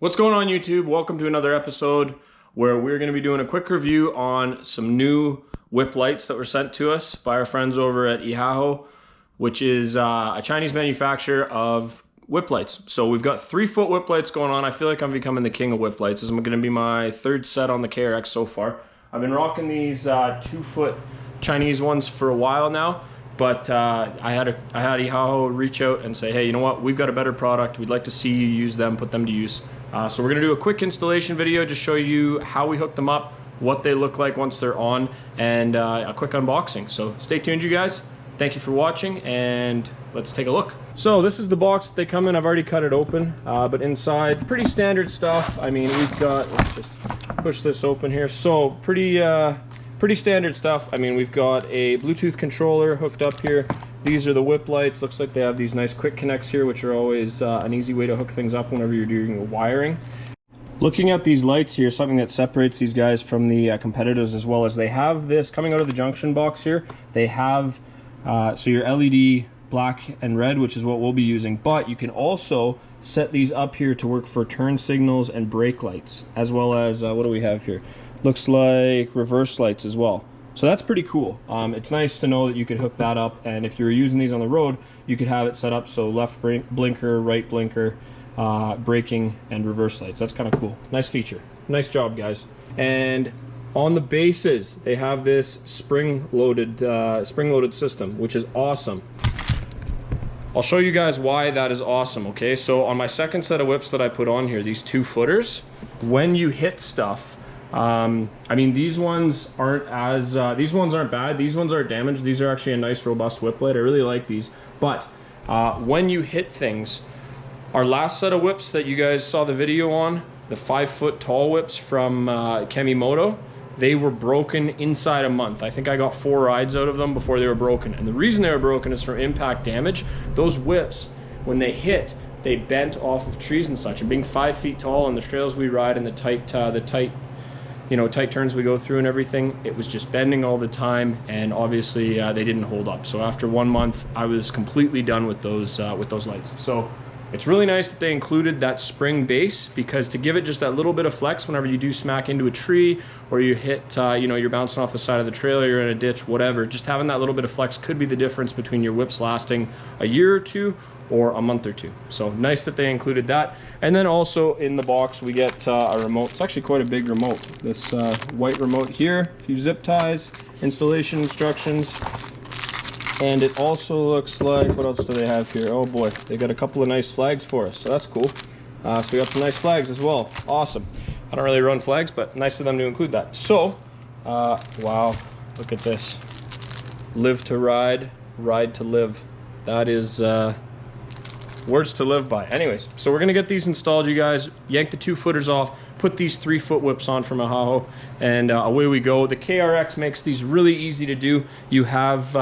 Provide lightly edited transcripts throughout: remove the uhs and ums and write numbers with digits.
What's going on, YouTube? Welcome to another episode where we're going to be doing a quick review on some new whip lights that were sent to us by our friends over at EHAHO, which is a Chinese manufacturer of whip lights. So we've got 3-foot whip lights going on. I feel like I'm becoming the king of whip lights. This is going to be my third set on the KRX so far. I've been rocking these 2-foot Chinese ones for a while now. But I had EHAHO reach out and say, hey, you know what? We've got a better product. We'd like to see you use them, put them to use. So we're going to do a quick installation video, just show you how we hook them up, what they look like once they're on, and a quick unboxing. So stay tuned, you guys. Thank you for watching, and let's take a look. So this is the box that they come in. I've already cut it open, but inside, pretty standard stuff. I mean, we've got, let's just push this open here. So pretty standard stuff. I mean, we've got a Bluetooth controller hooked up here. These are the whip lights. Looks like they have these nice quick connects here, which are always an easy way to hook things up whenever you're doing wiring. Looking at these lights here, something that separates these guys from the competitors as well, as they have this coming out of the junction box here. They have so your LED black and red, which is what we'll be using, but you can also set these up here to work for turn signals and brake lights, as well as what do we have here? Looks like reverse lights as well. So that's pretty cool. It's nice to know that you could hook that up, and if you were using these on the road, you could have it set up so left blinker, right blinker, braking, and reverse lights. That's kind of cool. Nice feature. Nice job, guys. And on the bases, they have this spring-loaded system, which is awesome. I'll show you guys why that is awesome, okay? So on my second set of whips that I put on here, these 2-footers, when you hit stuff, I mean, these ones aren't as, these ones aren't bad. These ones aren't damaged. These are actually a nice, robust whip light. I really like these. But when you hit things, our last set of whips that you guys saw the video on, the 5-foot tall whips from Kemimoto, they were broken inside a month. I think I got 4 rides out of them before they were broken. And the reason they were broken is from impact damage. Those whips, when they hit, they bent off of trees and such. And being 5 feet tall on the trails we ride and the tight turns we go through and everything, it was just bending all the time, and obviously they didn't hold up. So after 1 month, I was completely done with those lights. So it's really nice that they included that spring base, because to give it just that little bit of flex whenever you do smack into a tree, or you hit, you're bouncing off the side of the trailer, you're in a ditch, whatever, just having that little bit of flex could be the difference between your whips lasting a year or two or a month or two. So nice that they included that. And then also in the box we get a remote. It's actually quite a big remote. This white remote here, a few zip ties, installation instructions, and it also looks like, what else do they have here? Oh boy, they got a couple of nice flags for us, so that's cool. So we got some nice flags as well. Awesome. I don't really run flags, but nice of them to include that. So, wow, look at this. Live to ride, ride to live. That is words to live by. Anyways, so we're gonna get these installed, you guys. Yank the 2-footers off, put these 3-foot whips on from EHAHO, and away we go. The KRX makes these really easy to do. You have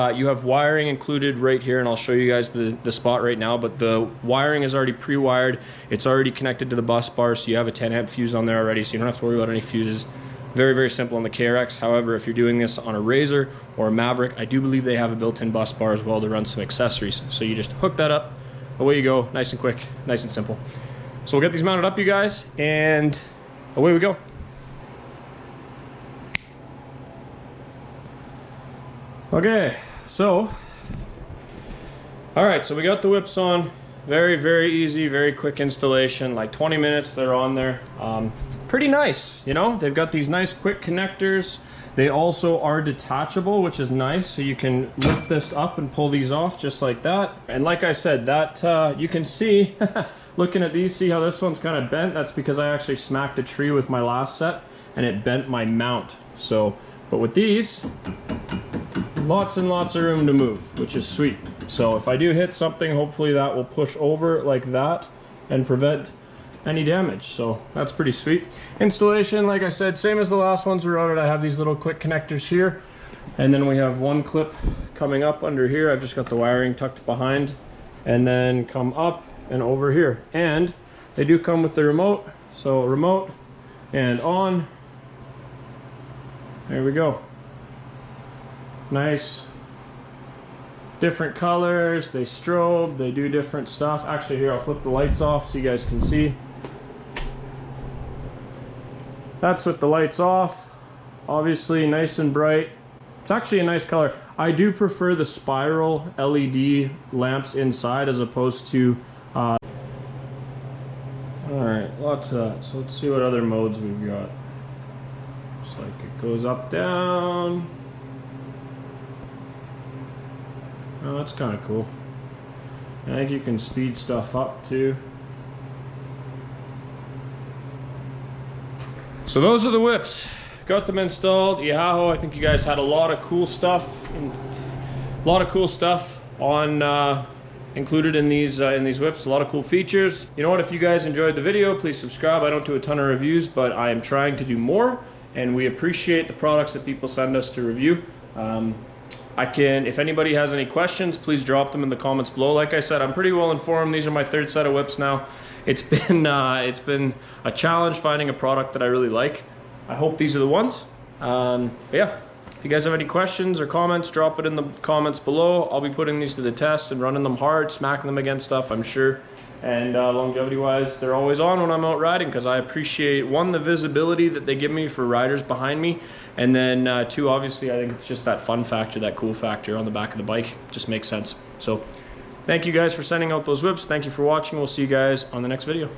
wiring included right here, and I'll show you guys the spot right now, but the wiring is already pre-wired. It's already connected to the bus bar, so you have a 10-amp fuse on there already, so you don't have to worry about any fuses. Very, very simple on the KRX. However, if you're doing this on a Razor or a Maverick, I do believe they have a built-in bus bar as well to run some accessories. So you just hook that up, away you go, nice and quick, nice and simple. So we'll get these mounted up, you guys, and away we go. Okay, so, all right, so we got the whips on. Very, very easy, very quick installation, like 20 minutes, they're on there. Pretty nice, you know? They've got these nice quick connectors. They also are detachable, which is nice, so you can lift this up and pull these off just like that. And like I said, that you can see, looking at these, see how this one's kind of bent? That's because I actually smacked a tree with my last set, and it bent my mount. So, but with these, lots and lots of room to move, which is sweet. So if I do hit something, hopefully that will push over like that and prevent any damage. So that's pretty sweet. Installation, like I said, same as the last ones we routed. I have these little quick connectors here, and then we have one clip coming up under here. I've just got the wiring tucked behind, and then come up and over here. And they do come with the remote, so remote and on. There we go. Nice different colors, they strobe, they do different stuff. Actually, here, I'll flip the lights off so you guys can see. That's with the lights off. Obviously nice and bright. It's actually a nice color. I do prefer the spiral LED lamps inside as opposed to alright, lots of that. So let's see what other modes we've got. Looks like it goes up, down. Oh, that's kind of cool. I think you can speed stuff up too. So those are the whips. Got them installed. EHAHO. I think you guys had a lot of cool stuff. On included in these whips. A lot of cool features. You know what? If you guys enjoyed the video, please subscribe. I don't do a ton of reviews, but I am trying to do more, and we appreciate the products that people send us to review. If anybody has any questions, please drop them in the comments below. Like I said, I'm pretty well informed. These are my third set of whips now. It's been a challenge finding a product that I really like. I hope these are the ones. But yeah, if you guys have any questions or comments, drop it in the comments below. I'll be putting these to the test and running them hard, smacking them against stuff, I'm sure. And longevity wise, they're always on when I'm out riding, because I appreciate, one, the visibility that they give me for riders behind me, and then two, obviously I think it's just that fun factor, that cool factor on the back of the bike. Just makes sense. So thank you guys for sending out those whips. Thank you for watching. We'll see you guys on the next video.